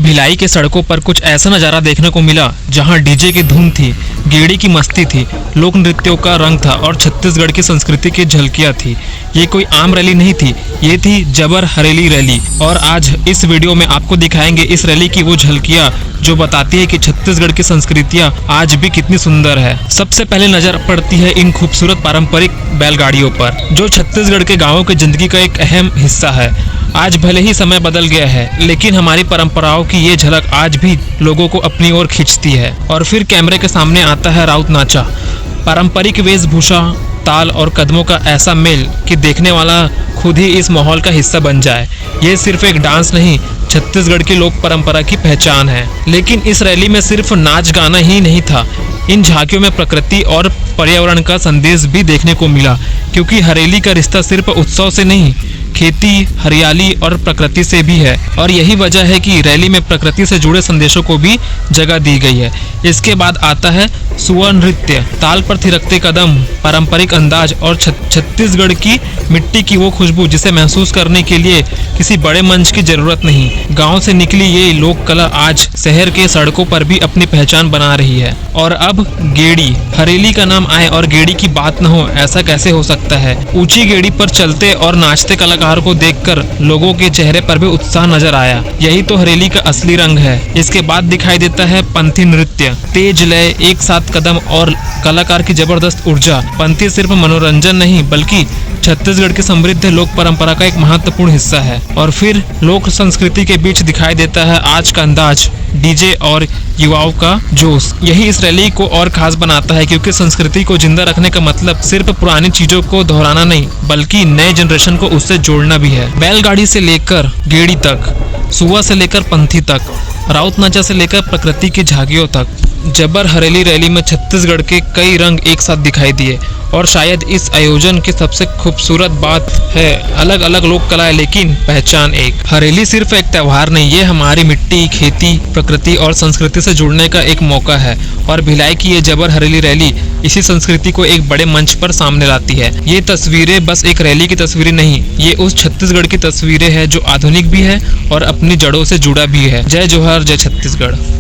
भिलाई के सड़कों पर कुछ ऐसा नज़ारा देखने को मिला जहां डीजे की धुन थी, गेड़ी की मस्ती थी, लोक नृत्यों का रंग था और छत्तीसगढ़ की संस्कृति की झलकियां थी। ये कोई आम रैली नहीं थी, ये थी जबर हरेली रैली। और आज इस वीडियो में आपको दिखाएंगे इस रैली की वो झलकियां जो बताती है कि छत्तीसगढ़ की संस्कृतियां आज भी कितनी सुंदर है। सबसे पहले नजर पड़ती है इन खूबसूरत पारंपरिक बैलगाड़ियों पर, जो छत्तीसगढ़ के गांवों की जिंदगी का एक अहम हिस्सा है। आज भले ही समय बदल गया है, लेकिन हमारी परंपराओं की ये झलक आज भी लोगों को अपनी ओर खींचती है। और फिर कैमरे के सामने आता है राउत नाचा, पारंपरिक वेशभूषा, ताल और कदमों का ऐसा मेल कि देखने वाला खुद ही इस माहौल का हिस्सा बन जाए। ये सिर्फ एक डांस नहीं, छत्तीसगढ़ की लोक परंपरा की पहचान है। लेकिन इस रैली में सिर्फ नाच गाना ही नहीं था, इन झांकियों में प्रकृति और पर्यावरण का संदेश भी देखने को मिला, क्योंकि हरेली का रिश्ता सिर्फ उत्सव से नहीं, खेती, हरियाली और प्रकृति से भी है। और यही वजह है कि रैली में प्रकृति से जुड़े संदेशों को भी जगह दी गई है। इसके बाद आता है सुआ नृत्य, ताल पर थिरकते कदम, पारंपरिक अंदाज और छत्तीसगढ़ की मिट्टी की वो खुशबू जिसे महसूस करने के लिए किसी बड़े मंच की जरूरत नहीं। गांव से निकली ये लोक कला आज शहर के सड़कों पर भी अपनी पहचान बना रही है। और अब गेड़ी, हरेली का नाम आए और गेड़ी की बात न हो, ऐसा कैसे हो सकता है। ऊंची गेड़ी पर चलते और नाचते कलाकार को देखकर लोगों के चेहरे पर भी उत्साह नजर आया। यही तो हरेली का असली रंग है। इसके बाद दिखाई देता है पंथी नृत्य, तेज लय, एक साथ कदम और कलाकार की जबरदस्त ऊर्जा। पंथी सिर्फ मनोरंजन नहीं बल्कि छत्तीसगढ़ की समृद्ध लोक परंपरा का एक महत्वपूर्ण हिस्सा है। और फिर लोक संस्कृति के बीच दिखाई देता है आज का अंदाज, डीजे और युवाओं का जोश। यही इस रैली को और खास बनाता है, क्योंकि संस्कृति को जिंदा रखने का मतलब सिर्फ पुरानी चीजों को दोहराना नहीं बल्कि नए जनरेशन को उससे जोड़ना भी है। बैलगाड़ी से लेकर गेड़ी तक, सुआ से लेकर पंथी तक, राउत नाचा से लेकर प्रकृति की झांकियों तक, जबर हरेली रैली में छत्तीसगढ़ के कई रंग एक साथ दिखाई दिए। और शायद इस आयोजन की सबसे खूबसूरत बात है, अलग अलग लोक कलाएं लेकिन पहचान एक। हरेली सिर्फ एक त्योहार नहीं, ये हमारी मिट्टी, खेती, प्रकृति और संस्कृति से जुड़ने का एक मौका है। और भिलाई की ये जबर हरेली रैली इसी संस्कृति को एक बड़े मंच पर सामने लाती है। ये तस्वीरें बस एक रैली की तस्वीरें नहीं, ये उस छत्तीसगढ़ की तस्वीरें हैं जो आधुनिक भी है और अपनी जड़ों से जुड़ा भी है। जय जोहार, जय छत्तीसगढ़।